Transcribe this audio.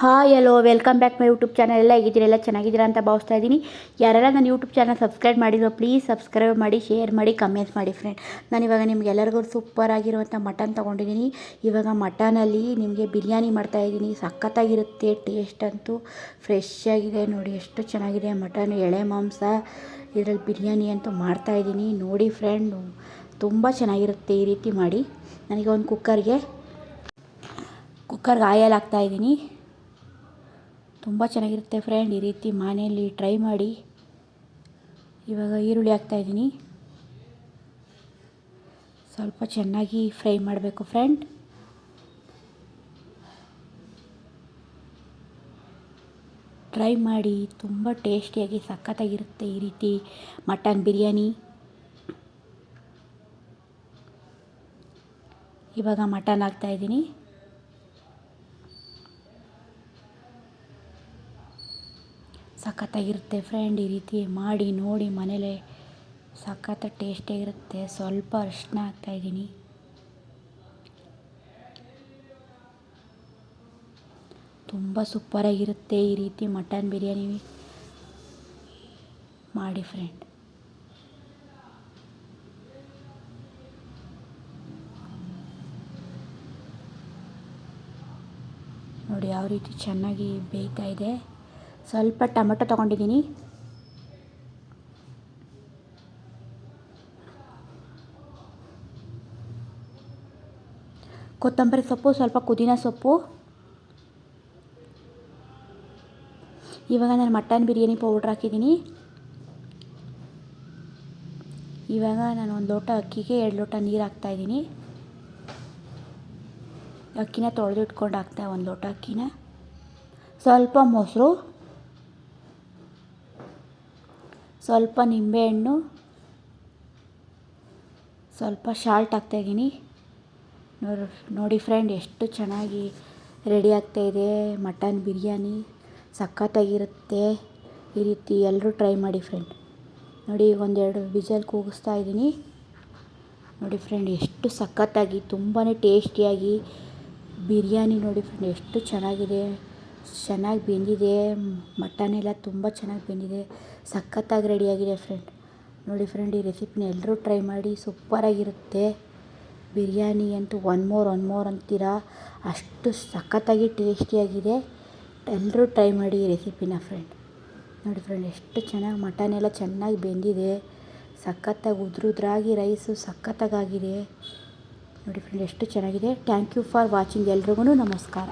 Hi hello welcome back my YouTube channel. ಎಲ್ಲ ಹೇಗಿದ್ದೀರಾ? ಎಲ್ಲ ಚೆನ್ನಾಗಿದ್ದೀರಾ ಅಂತ ಭಾವಿಸ್ತಾ ಇದ್ದೀನಿ. ಯಾರೆಲ್ಲ ನನ್ನ ಯೂಟ್ಯೂಬ್ ಚಾನಲ್ ಸಬ್ಸ್ಕ್ರೈಬ್ ಮಾಡಿರೋ ಪ್ಲೀಸ್ ಸಬ್ಸ್ಕ್ರೈಬ್ ಮಾಡಿ, ಶೇರ್ ಮಾಡಿ, ಕಮೆಂಟ್ಸ್ ಮಾಡಿ ಫ್ರೆಂಡ್. ನಾನಿವಾಗ ನಿಮ್ಗೆಲ್ಲರಿಗೂ ಸೂಪರ್ ಆಗಿರುವಂಥ ಮಟನ್ ತೊಗೊಂಡಿದ್ದೀನಿ. ಇವಾಗ ಮಟನಲ್ಲಿ ನಿಮಗೆ ಬಿರಿಯಾನಿ ಮಾಡ್ತಾಯಿದ್ದೀನಿ. ಸಖತ್ತಾಗಿರುತ್ತೆ, ಟೇಸ್ಟ್ ಅಂತೂ ಫ್ರೆಶ್ ಆಗಿದೆ. ನೋಡಿ ಎಷ್ಟು ಚೆನ್ನಾಗಿದೆ ಮಟನ್, ಎಳೆ ಮಾಂಸ. ಇದರಲ್ಲಿ ಬಿರಿಯಾನಿ ಅಂತೂ ಮಾಡ್ತಾಯಿದ್ದೀನಿ ನೋಡಿ ಫ್ರೆಂಡ್. ತುಂಬ ಚೆನ್ನಾಗಿರುತ್ತೆ ಈ ರೀತಿ ಮಾಡಿ. ನನಗೆ ಒಂದು ಕುಕ್ಕರ್ಗೆ ಆಯಲ್ ಹಾಕ್ತಾಯಿದ್ದೀನಿ. ತುಂಬ ಚೆನ್ನಾಗಿರುತ್ತೆ ಫ್ರೆಂಡ್, ಈ ರೀತಿ ಮನೆಯಲ್ಲಿ ಟ್ರೈ ಮಾಡಿ. ಇವಾಗ ಈರುಳ್ಳಿ ಹಾಕ್ತಾಯಿದ್ದೀನಿ. ಸ್ವಲ್ಪ ಚೆನ್ನಾಗಿ ಫ್ರೈ ಮಾಡಬೇಕು ಫ್ರೆಂಡ್. ಟ್ರೈ ಮಾಡಿ, ತುಂಬ ಟೇಸ್ಟಿಯಾಗಿ ಸಖತ್ತಾಗಿರುತ್ತೆ ಈ ರೀತಿ ಮಟನ್ ಬಿರಿಯಾನಿ. ಇವಾಗ ಮಟನ್ ಹಾಕ್ತಾಯಿದ್ದೀನಿ. ಸಖತ್ತಾಗಿರುತ್ತೆ ಫ್ರೆಂಡ್, ಈ ರೀತಿ ಮಾಡಿ ನೋಡಿ ಮನೇಲೆ. ಸಖತ್ತ ಟೇಸ್ಟಿಯಾಗಿರುತ್ತೆ. ಸ್ವಲ್ಪ ಅರಿಶಿನ ಹಾಕ್ತಾಯಿದ್ದೀನಿ. ತುಂಬ ಸೂಪರಾಗಿರುತ್ತೆ ಈ ರೀತಿ ಮಟನ್ ಬಿರಿಯಾನಿ ಮಾಡಿ ಫ್ರೆಂಡ್. ನೋಡಿ ಯಾವ ರೀತಿ ಚೆನ್ನಾಗಿ ಬೇಯ್ತಾ ಇದೆ. ಸ್ವಲ್ಪ ಟೊಮೆಟೊ ತೊಗೊಂಡಿದ್ದೀನಿ. ಕೊತ್ತಂಬರಿ ಸೊಪ್ಪು, ಸ್ವಲ್ಪ ಪುದೀನ ಸೊಪ್ಪು. ಇವಾಗ ನಾನು ಮಟನ್ ಬಿರಿಯಾನಿ ಪೌಡ್ರ್ ಹಾಕಿದ್ದೀನಿ. ಇವಾಗ ನಾನು 1 ಲೋಟ ಅಕ್ಕಿಗೆ 2 ಲೋಟ ನೀರು ಹಾಕ್ತಾಯಿದ್ದೀನಿ. ಅಕ್ಕಿನ ತೊಳೆದು ಇಟ್ಕೊಂಡು ಹಾಕ್ತಾ 1 ಲೋಟ ಅಕ್ಕಿನ. ಸ್ವಲ್ಪ ಮೊಸರು, ಸ್ವಲ್ಪ ನಿಂಬೆಹಣ್ಣು, ಸ್ವಲ್ಪ ಸಾಲ್ಟ್ ಹಾಕ್ತಾಯಿದ್ದೀನಿ. ನೋಡಿ ಫ್ರೆಂಡ್ ಎಷ್ಟು ಚೆನ್ನಾಗಿ ರೆಡಿ ಆಗ್ತಾಯಿದೆ ಮಟನ್ ಬಿರಿಯಾನಿ. ಸಖತ್ತಾಗಿರುತ್ತೆ. ಈ ರೀತಿ ಎಲ್ಲರೂ ಟ್ರೈ ಮಾಡಿ ಫ್ರೆಂಡ್. ನೋಡಿ 1-2 ವಿಜಲ್ ಕೂಗಿಸ್ತಾ ಇದ್ದೀನಿ. ನೋಡಿ ಫ್ರೆಂಡ್ ಎಷ್ಟು ಸಖತ್ತಾಗಿ, ತುಂಬಾ ಟೇಸ್ಟಿಯಾಗಿ ಬಿರಿಯಾನಿ. ನೋಡಿ ಫ್ರೆಂಡ್ ಎಷ್ಟು ಚೆನ್ನಾಗಿದೆ, ಚೆನ್ನಾಗಿ ಬೆಂದಿದೆ. ಮಟನ್ ಎಲ್ಲ ತುಂಬ ಚೆನ್ನಾಗಿ ಬೆಂದಿದೆ. ಸಖತ್ತಾಗಿ ರೆಡಿಯಾಗಿದೆ ಫ್ರೆಂಡ್. ನೋಡಿ ಫ್ರೆಂಡ್, ಈ ರೆಸಿಪಿನ ಎಲ್ಲರೂ ಟ್ರೈ ಮಾಡಿ. ಸೂಪರಾಗಿರುತ್ತೆ ಬಿರಿಯಾನಿ ಅಂತೂ. ಒನ್ ಮೋರ್ ಅಂತೀರಾ, ಅಷ್ಟು ಸಖತ್ತಾಗಿ ಟೇಸ್ಟಿಯಾಗಿದೆ. ಎಲ್ಲರೂ ಟ್ರೈ ಮಾಡಿ ಈ ರೆಸಿಪಿನ ಫ್ರೆಂಡ್. ನೋಡಿ ಫ್ರೆಂಡ್ ಎಷ್ಟು ಚೆನ್ನಾಗಿ ಮಟನ್ ಎಲ್ಲ ಚೆನ್ನಾಗಿ ಬೆಂದಿದೆ. ಸಖತ್ತಾಗಿ ಉದ್ರಾಗಿ ರೈಸು ಸಖತ್ತಾಗಿದೆ. ನೋಡಿ ಫ್ರೆಂಡ್ ಎಷ್ಟು ಚೆನ್ನಾಗಿದೆ. Thank you for watching. ಎಲ್ರಿಗೂ ನಮಸ್ಕಾರ.